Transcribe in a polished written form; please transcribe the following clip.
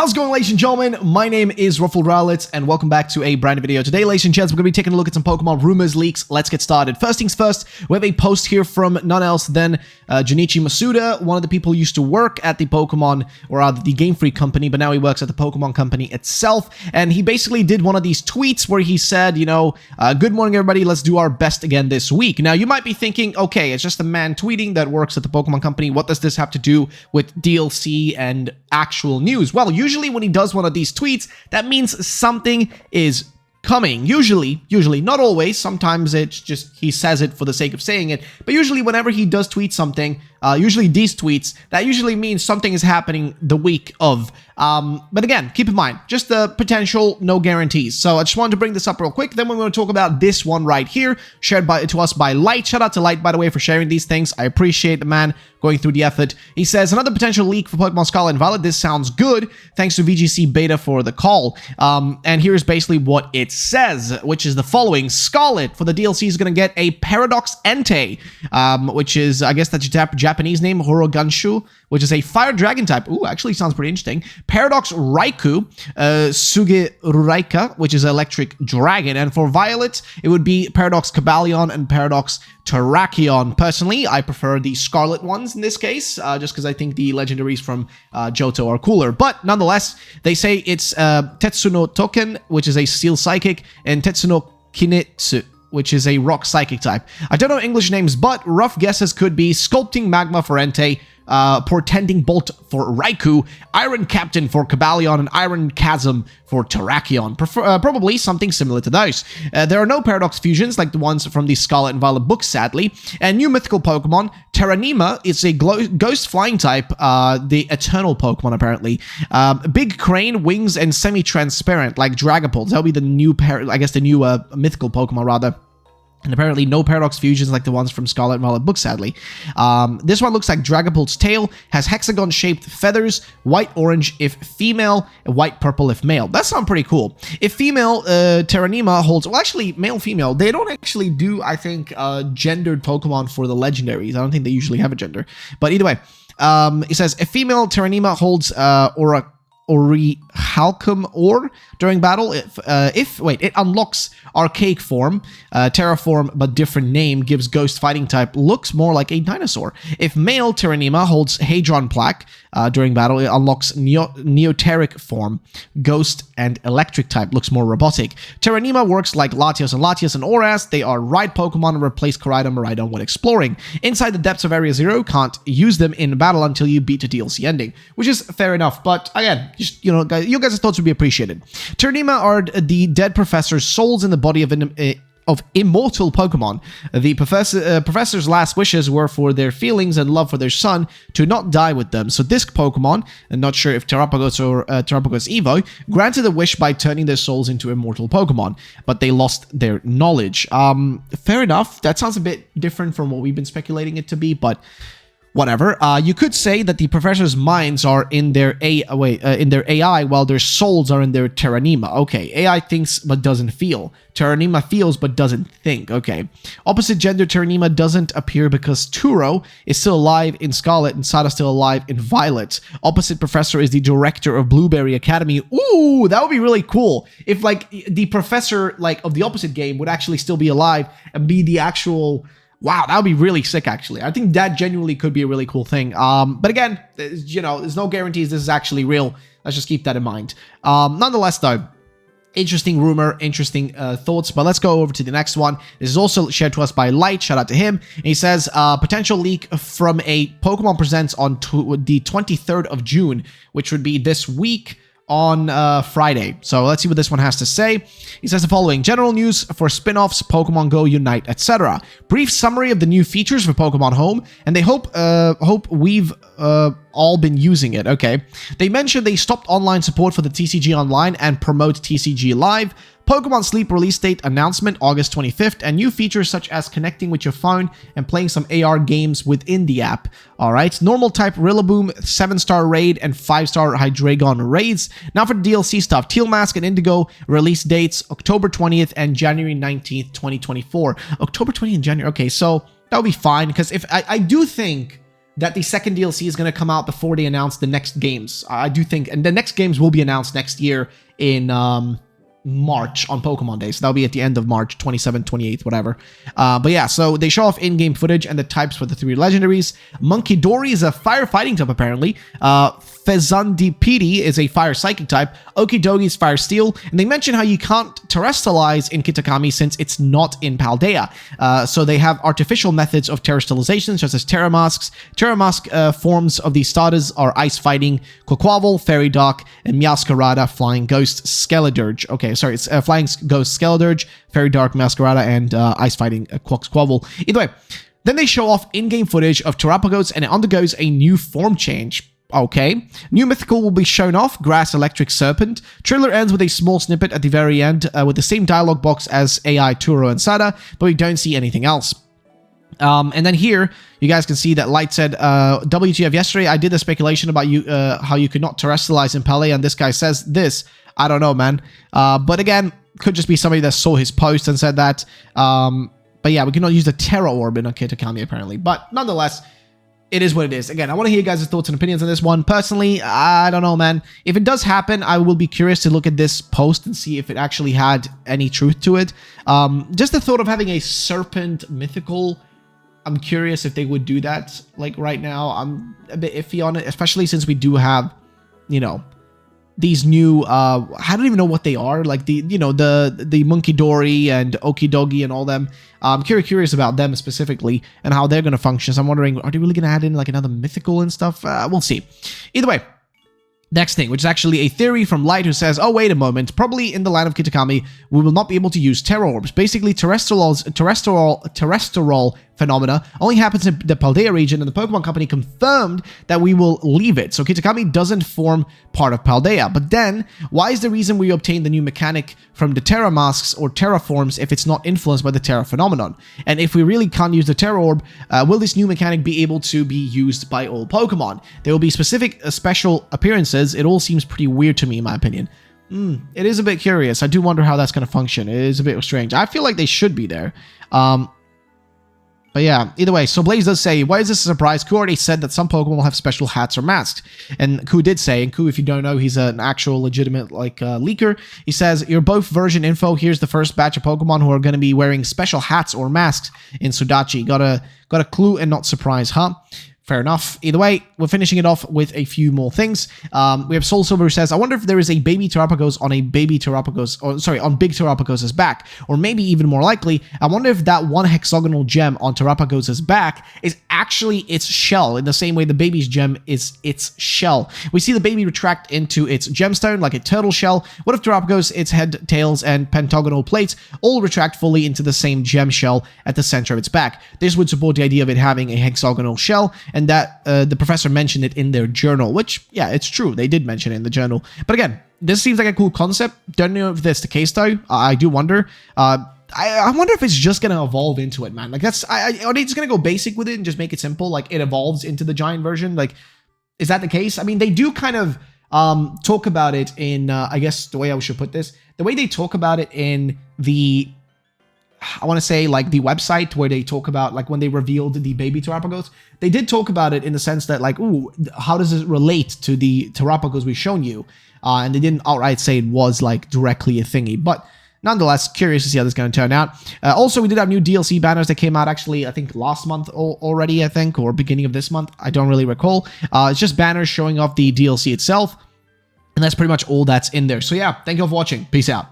How's it going, ladies and gentlemen? My name is Ruffled Rowlett, and welcome back to a brand new video. Today, ladies and gents, we're going to be taking a look at some Pokemon rumors, leaks. Let's get started. First things first, we have a post here from none else than Junichi Masuda, one of the people who used to work at the Pokemon, or rather the Game Freak company, but now he works at the Pokemon company itself, and he basically did one of these tweets where he said, you know, good morning, everybody, let's do our best again this week. Now, you might be thinking, okay, it's just a man tweeting that works at the Pokemon company. What does this have to do with DLC and actual news? Well, usually when he does one of these tweets, that means something is coming. Usually, not always. Sometimes it's just he says it for the sake of saying it. But usually whenever he does tweet something, usually these tweets, that usually means something is happening the week of. But again, keep in mind, just the potential, no guarantees. So I just wanted to bring this up real quick. Then we're going to talk about this one right here, shared to us by Light. Shout out to Light, by the way, for sharing these things. I appreciate the man going through the effort. He says, another potential leak for Pokemon Scarlet and Violet. This sounds good. Thanks to VGC Beta for the call. And here's basically what it says, which is the following. Scarlet for the DLC is going to get a Paradox Entei, which is, I guess that's Japanese name, Horoganshu, which is a Fire Dragon type. Ooh, actually sounds pretty interesting. Paradox Raikou, Sugururaika, which is Electric Dragon. And for Violet, it would be Paradox Cobalion and Paradox Terrakion. Personally, I prefer the Scarlet ones in this case, just because I think the legendaries from Johto are cooler. But nonetheless, they say it's Tetsuno Token, which is a Steel Psychic, and Tetsuno Kinetsu, which is a Rock Psychic type. I don't know English names, but rough guesses could be Sculpting Magma for Entei, Portending Bolt for Raikou, Iron Captain for Cobalion, and Iron Chasm for Terrakion. Probably something similar to those. There are no Paradox fusions like the ones from the Scarlet and Violet books, sadly. And new mythical Pokemon, Terranima is a ghost flying type, the eternal Pokemon apparently. Big crane, wings, and semi-transparent like Dragapult. That'll be the new, mythical Pokemon rather. And apparently no Paradox fusions like the ones from Scarlet and Violet books, sadly. This one looks like Dragapult's tail, has hexagon-shaped feathers, white-orange if female, and white-purple if male. That sounds pretty cool. If female, Terranima holds... Well, actually, male-female, they don't actually do, I think, gendered Pokemon for the legendaries. I don't think they usually have a gender. But either way, it says, if female Terranima holds Orichalcum Ore during battle, it unlocks Archaic Form, Terraform but different name, gives Ghost Fighting type, looks more like a dinosaur. If male Terranima holds Hadron Plaque during battle, it unlocks Neoteric Form, Ghost and Electric type, looks more robotic. Terranima works like Latios and Oras. They are ride Pokemon and replace Koraidon and Miraidon when exploring. Inside the depths of Area Zero, can't use them in battle until you beat the DLC ending, which is fair enough, but again, just, you know, guys, your guys' thoughts would be appreciated. Terranima are the dead professor's souls in the body of immortal Pokemon. The professor's last wishes were for their feelings and love for their son to not die with them. So this Pokemon, and not sure if Terrapagos or Terrapagos Evo, granted a wish by turning their souls into immortal Pokemon, but they lost their knowledge. Fair enough. That sounds a bit different from what we've been speculating it to be, but whatever. You could say that the professor's minds are in their AI, while their souls are in their Terranima. Okay, AI thinks but doesn't feel. Terranima feels but doesn't think. Okay. Opposite gender Terranima doesn't appear because Turo is still alive in Scarlet and Sada's still alive in Violet. Opposite professor is the director of Blueberry Academy. Ooh, that would be really cool if, like, the professor, like, of the opposite game would actually still be alive and be the actual... Wow, that would be really sick, actually. I think that genuinely could be a really cool thing. But again, you know, there's no guarantees this is actually real. Let's just keep that in mind. Nonetheless, though, interesting rumor, interesting thoughts. But let's go over to the next one. This is also shared to us by Light. Shout out to him. And he says, potential leak from a Pokemon Presents on the 23rd of June, which would be this week on Friday. So let's see what this one has to say. He says the following: general news for spin-offs, Pokemon Go, Unite, etc. Brief summary of the new features for Pokemon Home, and they hope we've all been using it. Okay. They mentioned they stopped online support for the TCG Online and promote TCG Live. Pokemon Sleep release date announcement August 25th, and new features such as connecting with your phone and playing some AR games within the app. Alright, normal type Rillaboom, 7-star raid, and 5-star Hydreigon raids. Now for the DLC stuff, Teal Mask and Indigo release dates October 20th and January 19th, 2024. October 20th and January, okay, so that would be fine, because if I do think that the second DLC is going to come out before they announce the next games. I do think, and the next games will be announced next year in March on Pokemon Day. So that'll be at the end of March, 27th, 28th, whatever. But yeah, so they show off in-game footage and the types for the 3 legendaries. Monkey Dory is a firefighting type, apparently. Fezandipede is a fire psychic type. Okidogi is fire steel. And they mention how you can't terrestrialize in Kitakami since it's not in Paldea. So they have artificial methods of terrestrialization, such as Terramasks. Terramask forms of these starters are Ice Fighting, Quaquaval, Fairy Dark, and Meowscarada, Flying Ghost, Skeledirge. Okay, sorry, it's Flying Ghost, Skeledirge, Fairy Dark, Meowscarada, and Ice Fighting, Quaquaval. Either way, then they show off in-game footage of Terrapagos, and it undergoes a new form change. Okay. New mythical will be shown off, Grass Electric Serpent. Trailer ends with a small snippet at the very end with the same dialogue box as AI Turo and Sada, but we don't see anything else. And then here, you guys can see that Light said, WTF yesterday, I did a speculation about you how you could not terrestrialize in Paldea, and this guy says this. I don't know, man. But again, could just be somebody that saw his post and said that. But yeah, we cannot use the Terra Orb in Kitakami, apparently. But nonetheless, it is what it is. Again, I want to hear you guys' thoughts and opinions on this one. Personally, I don't know, man. If it does happen, I will be curious to look at this post and see if it actually had any truth to it. Just the thought of having a serpent mythical, I'm curious if they would do that. Like right now, I'm a bit iffy on it, especially since we do have, you know, these new, I don't even know what they are, like the, you know, the Monkey Dory and Okidogi and all them. I'm curious about them specifically and how they're going to function. So I'm wondering, are they really going to add in like another mythical and stuff? We'll see. Either way, next thing, which is actually a theory from Light, who says, oh, wait a moment, probably in the land of Kitakami, we will not be able to use Terra Orbs. Basically, terrestrial phenomena only happens in the Paldea region, and the Pokemon Company confirmed that we will leave it. So Kitakami doesn't form part of Paldea. But then, why is the reason we obtained the new mechanic from the Terra Masks or Terra Forms if it's not influenced by the Terra phenomenon? And if we really can't use the Terra Orb, will this new mechanic be able to be used by all Pokemon? There will be specific special appearances. It all seems pretty weird to me, in my opinion. It is a bit curious. I do wonder how that's going to function. It is a bit strange. I feel like they should be there. But yeah, either way, so Blaze does say, why is this a surprise? Ku already said that some Pokemon will have special hats or masks. And Ku did say, and Ku, if you don't know, he's an actual legitimate, like, leaker. He says, you're both version info. Here's the first batch of Pokemon who are going to be wearing special hats or masks in Sudachi. Got a clue and not surprise, huh? Fair enough. Either way, we're finishing it off with a few more things. We have Soul Silver who says, I wonder if there is a baby Terrapagos on a baby Terrapagos, or sorry, on big Terrapagos' back. Or maybe even more likely, I wonder if that one hexagonal gem on Terrapagos' back is actually its shell, in the same way the baby's gem is its shell. We see the baby retract into its gemstone like a turtle shell. What if Terrapagos, its head, tails, and pentagonal plates all retract fully into the same gem shell at the center of its back? This would support the idea of it having a hexagonal shell, and that the professor mentioned it in their journal, which, yeah, it's true. They did mention it in the journal. But again, this seems like a cool concept. Don't know if that's the case, though. I do wonder. I wonder if it's just going to evolve into it, man. Like, are they just going to go basic with it and just make it simple? Like, it evolves into the giant version? Like, is that the case? I mean, they do kind of talk about it in, I guess the way I should put this, the way they talk about it in the, I want to say, like, the website where they talk about, like, when they revealed the baby Terrapagos, they did talk about it in the sense that, like, ooh, how does it relate to the Terrapagos we've shown you? And they didn't outright say it was, like, directly a thingy. But nonetheless, curious to see how this is going to turn out. Also, we did have new DLC banners that came out, actually, I think last month already, I think, or beginning of this month. I don't really recall. It's just banners showing off the DLC itself. And that's pretty much all that's in there. So yeah, thank you all for watching. Peace out.